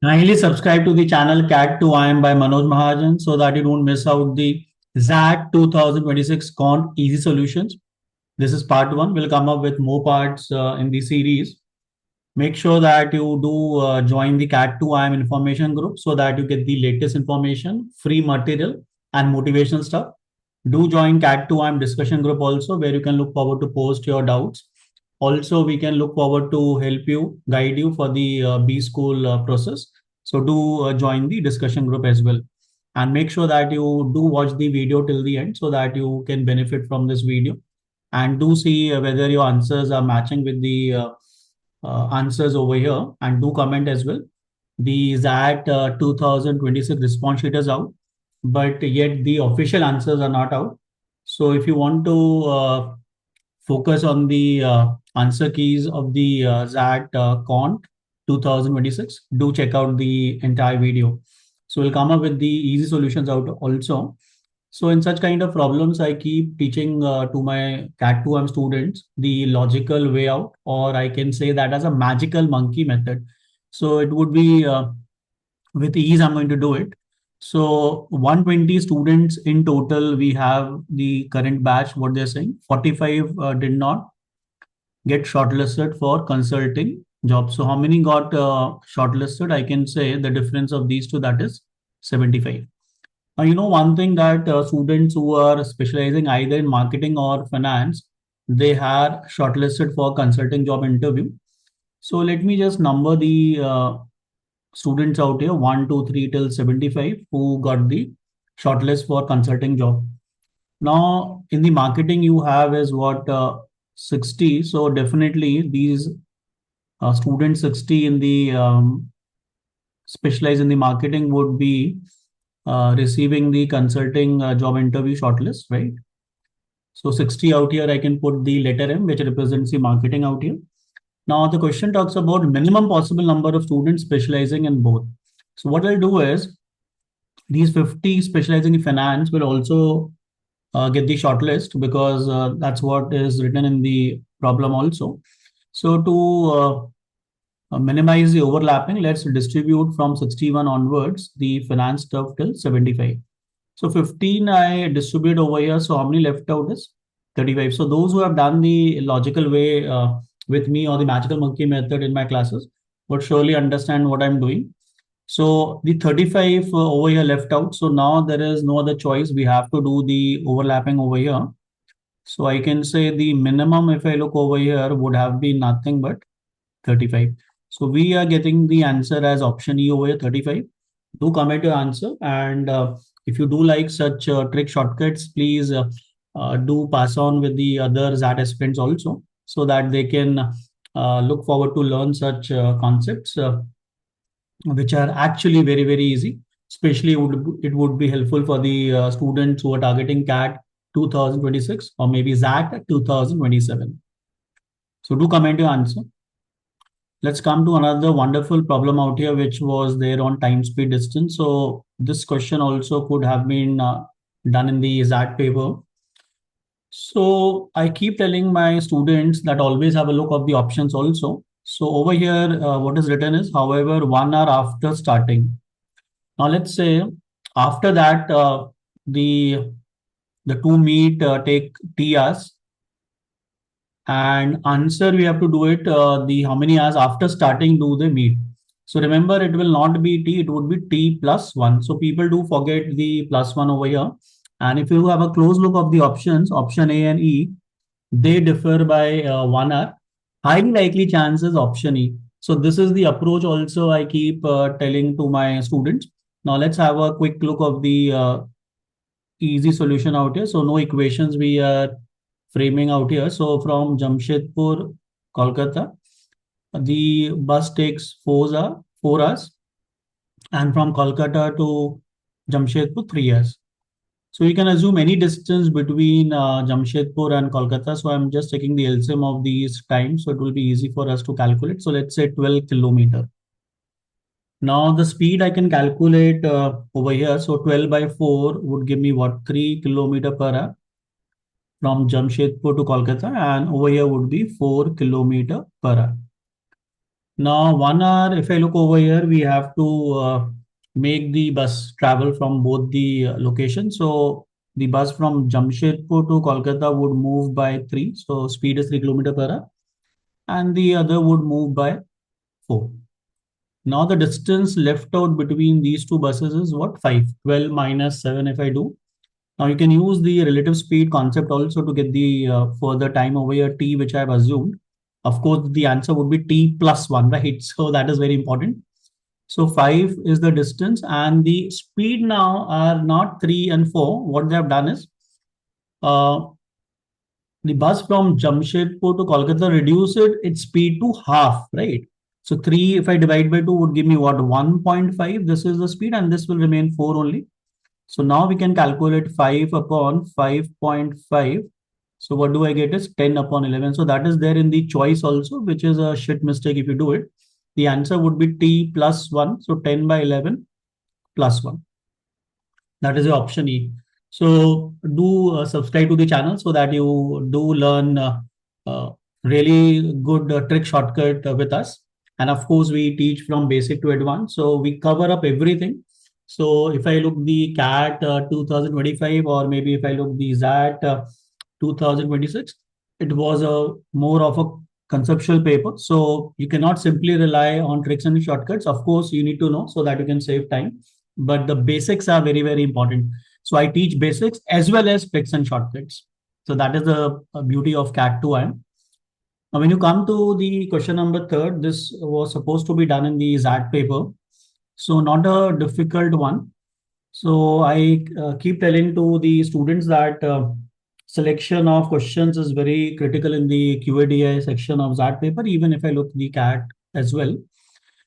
Kindly subscribe to the channel Cat 2 I am by Manoj Mahajan so that you don't miss out the XAT 2026 Quant Easy Solutions. This is part 1. We'll come up with more parts in the series. Make sure that you do join the Cat 2 I am information group so that you get the latest information, free material, and motivational stuff. Do join Cat 2 I am discussion group also, where you can look forward to post your doubts. Also, we can look forward to help you, guide you for the B school process. So do join the discussion group as well. And make sure that you do watch the video till the end so that you can benefit from this video. And do see whether your answers are matching with the answers over here. And do comment as well. The ZAT 2026 response sheet is out, but yet the official answers are not out. So if you want to focus on the answer keys of the XAT Quant 2026, do check out the entire video. So we'll come up with the easy solutions out also. So in such kind of problems, I keep teaching to my Cat 2M students the logical way out, or I can say that as a magical monkey method. So it would be with ease, I'm going to do it. So 120 students in total, we have the current batch, what they're saying, 45 did not get shortlisted for consulting jobs. So how many got shortlisted? I can say the difference of these two, that is 75. One thing that students who are specializing either in marketing or finance, they are shortlisted for consulting job interview. So let me just number the students out here, 1, 2, 3 till 75 who got the shortlist for consulting job. Now in the marketing you have is what 60. So definitely these students 60 in the specialized in the marketing would be receiving the consulting job interview shortlist, right? So 60 out here, I can put the letter M, which represents the marketing out here. Now the question talks about minimum possible number of students specializing in both. So what I'll do is these 50 specializing in finance will also get the shortlist because that's what is written in the problem also. So to minimize the overlapping, let's distribute from 61 onwards the finance stuff till 75. So 15 I distribute over here. So how many left out is 35. So those who have done the logical way with me or the magical monkey method in my classes would surely understand what I'm doing. So the 35 over here left out. So now there is no other choice. We have to do the overlapping over here. So I can say the minimum, if I look over here, would have been nothing but 35. So we are getting the answer as option E over here, 35. Do comment your answer. And if you do like such trick shortcuts, please do pass on with the other ZAT aspirants also so that they can look forward to learn such concepts which are actually very, very easy. Especially it would be helpful for the students who are targeting CAT 2026 or maybe ZAT 2027. So do comment your answer. Let's come to another wonderful problem out here, which was there on time, speed, distance. So this question also could have been done in the XAT paper. So I keep telling my students that always have a look of the options also. So over here, what is written is, however, 1 hour after starting. Now let's say after that, the two meet take T hours, and answer we have to do it the how many hours after starting do they meet. So remember, it will not be T, it would be T plus 1. So people do forget the plus 1 over here. And if you have a close look of the options, option A and E, they differ by 1 hour. Highly likely chances option E. So this is the approach also I keep telling to my students. Now let's have a quick look of the easy solution out here. So no equations we are framing out here. So from Jamshedpur, Kolkata, the bus takes 4 hours, and from Kolkata to Jamshedpur 3 hours. So you can assume any distance between Jamshedpur and Kolkata. So I'm just taking the LCM of these times, so it will be easy for us to calculate. So let's say 12 kilometer. Now the speed I can calculate over here. So 12 by 4 would give me what, 3 kilometer per hour from Jamshedpur to Kolkata, and over here would be 4 kilometer per hour. Now 1 hour, if I look over here, we have to make the bus travel from both the locations. So the bus from Jamshedpur to Kolkata would move by 3. So speed is 3 kilometers per hour. And the other would move by 4. Now the distance left out between these two buses is what? 5. 12 minus 7 if I do. Now you can use the relative speed concept also to get the further time over here t, which I've assumed. Of course, the answer would be t plus 1, right? So that is very important. So 5 is the distance and the speed now are not 3 and 4. What they have done is uh, the bus from Jamshedpur to Kolkata reduced its speed to half, right? So 3, if I divide by 2, would give me what? 1.5. This is the speed and this will remain 4 only. So now we can calculate 5 upon 5.5. So what do I get is 10 upon 11. So that is there in the choice also, which is a shit mistake if you do it. The answer would be t plus 1. So 10 by 11 plus 1. That is the option E. So do subscribe to the channel so that you do learn uh, really good trick shortcut with us. And of course, we teach from basic to advanced. So we cover up everything. So if I look the CAT 2025 or maybe if I look the XAT 2026, it was a more of a conceptual paper. So you cannot simply rely on tricks and shortcuts. Of course, you need to know so that you can save time, but the basics are very, very important. So I teach basics as well as tricks and shortcuts. So that is the beauty of CAT 2M. Now, when you come to the question number third, this was supposed to be done in the XAT paper. So not a difficult one. So I keep telling to the students that selection of questions is very critical in the QADI section of XAT paper, even if I look the CAT as well.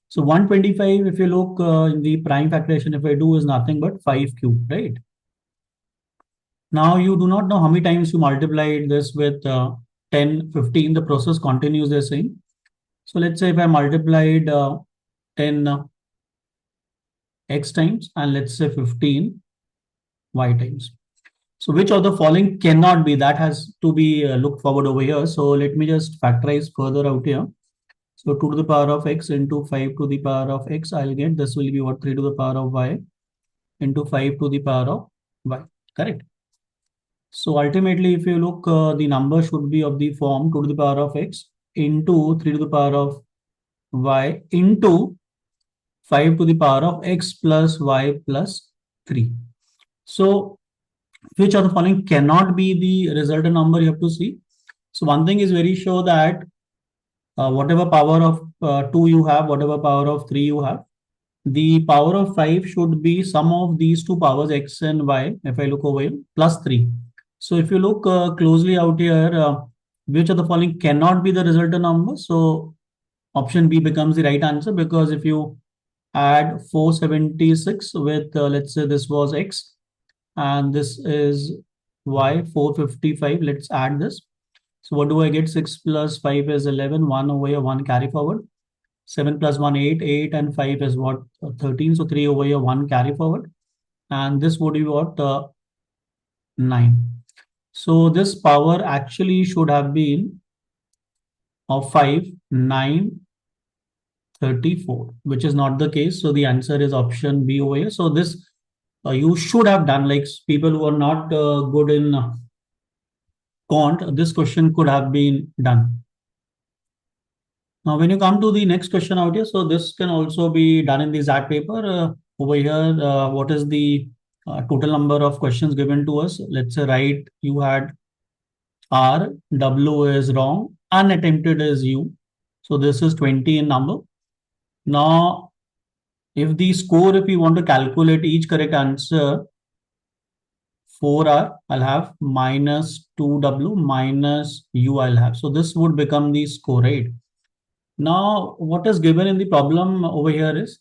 So 125, if you look in the prime factorization, if I do is nothing but 5 cube, right? Now you do not know how many times you multiplied this with 10, 15, the process continues the same. So let's say if I multiplied 10 x times and let's say 15 y times. So which of the following cannot be? That has to be looked forward over here. So let me just factorize further out here. So 2 to the power of x into 5 to the power of x, I'll get this will be what 3 to the power of y into 5 to the power of y, correct? So ultimately, if you look, the number should be of the form 2 to the power of x into 3 to the power of y into 5 to the power of x plus y plus 3. So which of the following cannot be the resultant number you have to see. So one thing is very sure that whatever power of 2 you have, whatever power of 3 you have, the power of 5 should be sum of these two powers x and y, if I look over here, plus 3. So if you look closely out here, which of the following cannot be the resultant number? So option B becomes the right answer, because if you add 476 with, let's say this was x and this is y, 455, let's add this. So what do I get? 6 plus 5 is 11, 1 over here, 1 carry forward. 7 plus 1, 8, 8 and 5 is what? 13. So 3 over here, 1 carry forward. And this would be what? 9. So this power actually should have been of 5, 9, 34, which is not the case. So the answer is option B over here. So this you should have done, like people who are not good in quant, this question could have been done. Now, when you come to the next question out here, so this can also be done in the XAT paper. Over here, what is the total number of questions given to us? Let's say, right, you had R, W is wrong, unattempted is U. So this is 20 in number. Now, if the score, if you want to calculate each correct answer, 4R, I'll have minus 2W minus U, I'll have. So this would become the score, right? Now, what is given in the problem over here is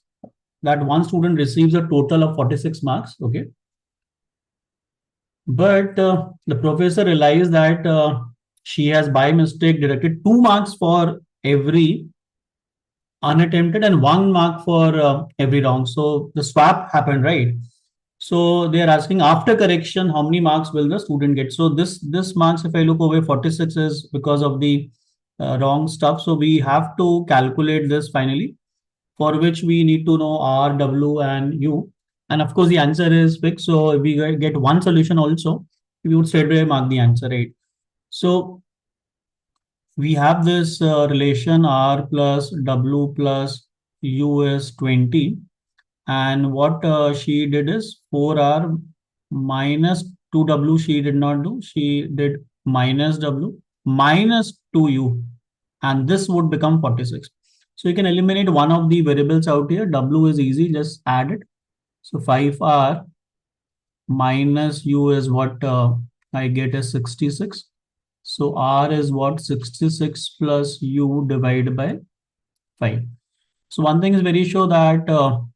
that one student receives a total of 46 marks, okay? But the professor realized that she has by mistake deducted 2 marks for every unattempted and 1 mark for every wrong. So the swap happened, right? So they are asking after correction, how many marks will the student get? So this marks, if I look over 46 is because of the wrong stuff. So we have to calculate this finally, for which we need to know R, W, and U. And of course, the answer is fixed. So if we get one solution also, we would straight away mark the answer, right? So we have this relation R plus W plus U is 20. And what she did is 4R minus 2W she did not do. She did minus W minus 2U. And this would become 46. So you can eliminate one of the variables out here. W is easy, just add it. So 5R minus U is what I get is 66. So R is what 66 plus U divided by 5. So one thing is very sure that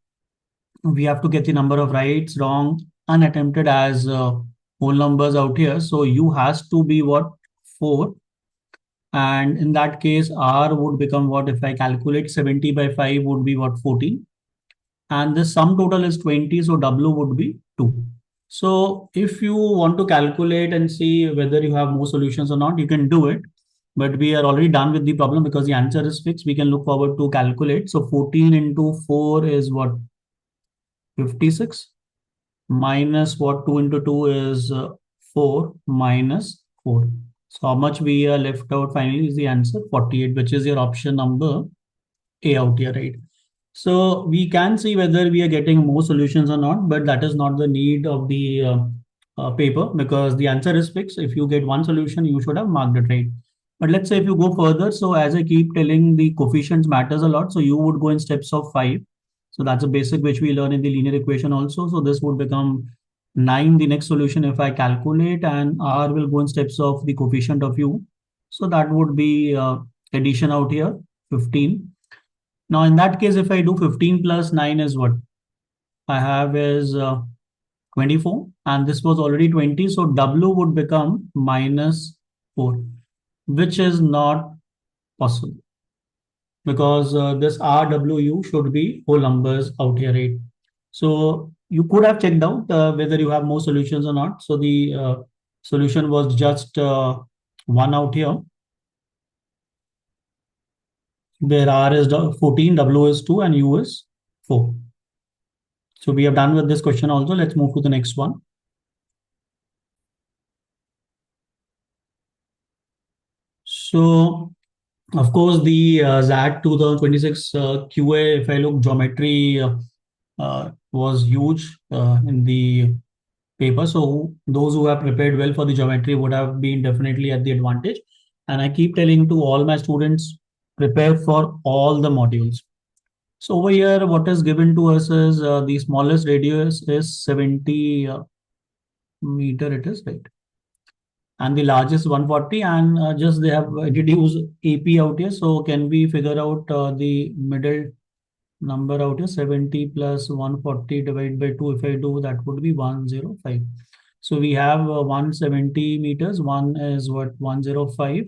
we have to get the number of rights, wrong, unattempted as whole numbers out here. So U has to be what? 4. And in that case, R would become what? If I calculate 70 by 5 would be what? 14. And the sum total is 20. So W would be 2. So if you want to calculate and see whether you have more solutions or not, you can do it. But we are already done with the problem because the answer is fixed. We can look forward to calculate. So 14 into 4 is what? 56 minus what 2 into 2 is 4 minus 4. So how much we are left out finally is the answer 48, which is your option number A out here, right? So we can see whether we are getting more solutions or not, but that is not the need of the paper because the answer is fixed. If you get one solution, you should have marked it right. But let's say if you go further, so as I keep telling, the coefficients matters a lot. So you would go in steps of 5. So that's a basic which we learn in the linear equation also. So this would become 9, the next solution if I calculate, and R will go in steps of the coefficient of U. So that would be addition out here, 15. Now, in that case, if I do 15 plus 9 is what I have is 24, and this was already 20. So W would become minus 4, which is not possible because this RWU should be whole numbers out here, right? So you could have checked out whether you have more solutions or not. So the solution was just one out here, where R is 14, W is 2, and U is 4. So we have done with this question also. Let's move to the next one. So, of course, the XAT 2026 QA, if I look, geometry was huge in the paper. So those who have prepared well for the geometry would have been definitely at the advantage. And I keep telling to all my students, prepare for all the modules. So over here, what is given to us is the smallest radius is 70 meter, it is right. And the largest 140, and just they have introduced AP out here. So can we figure out the middle number out here? 70 plus 140 divided by 2. If I do, that would be 105. So we have 170 meters. One is what 105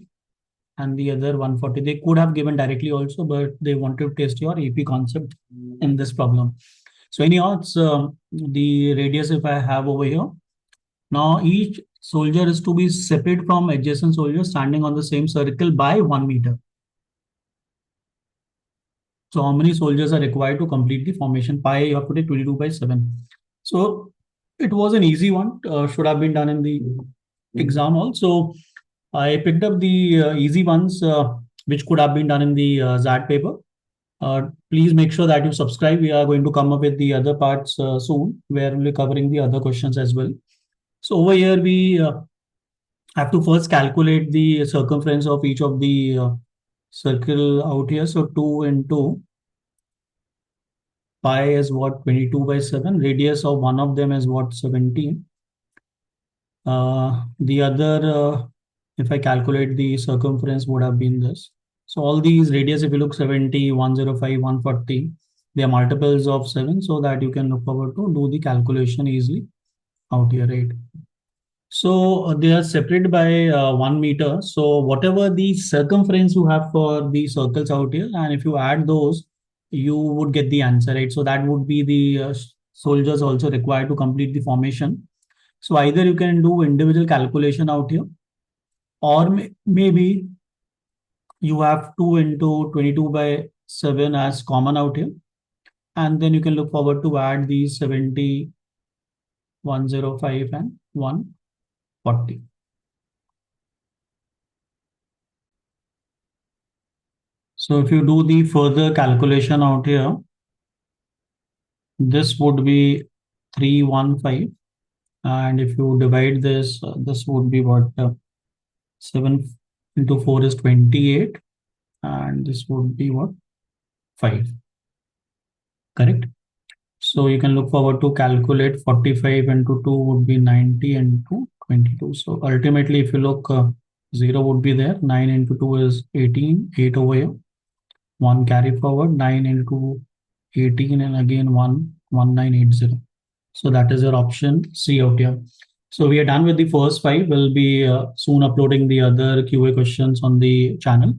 and the other 140. They could have given directly also, but they wanted to test your AP concept in this problem. So anyhow, it's the radius if I have over here. Now each soldier is to be separate from adjacent soldiers standing on the same circle by 1 meter. So how many soldiers are required to complete the formation? Pi, you have to take 22 by 7. So it was an easy one, should have been done in the exam also. I picked up the easy ones, which could have been done in the XAT paper. Please make sure that you subscribe. We are going to come up with the other parts soon, where we'll be covering the other questions as well. So over here, we have to first calculate the circumference of each of the circle out here. So 2 into pi is what 22 by 7. Radius of one of them is what 17. The other, if I calculate the circumference, would have been this. So all these radius, if you look 70, 105, 140, they are multiples of 7, so that you can look forward to do the calculation easily out here, right? So they are separated by 1 meter. So whatever the circumference you have for the circles out here, and if you add those, you would get the answer, right? So that would be the soldiers also required to complete the formation. So either you can do individual calculation out here, or maybe you have 2 into 22 by 7 as common out here. And then you can look forward to add these 70, 105 and 140. So if you do the further calculation out here, this would be 315. And if you divide this, this would be what? 7 into 4 is 28. And this would be what? 5. Correct? So you can look forward to calculate 45 into 2 would be 90 into 22. So ultimately, if you look, 0 would be there. 9 into 2 is 18, 8 over here. 1 carry forward, 9 into 18, and again 1980. So that is your option C out here. So we are done with the first 5. We'll be soon uploading the other QA questions on the channel.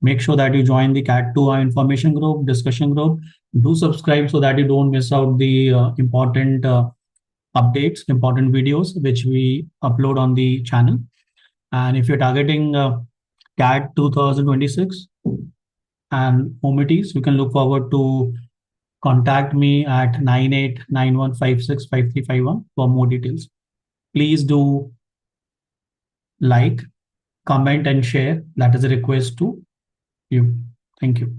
Make sure that you join the CAT2I information group, discussion group. Do subscribe so that you don't miss out the important updates, important videos which we upload on the channel. And if you're targeting CAT 2026 and HOMITIS, you can look forward to contact me at 9891565351 for more details. Please do like, comment, and share. That is a request to you. Thank you.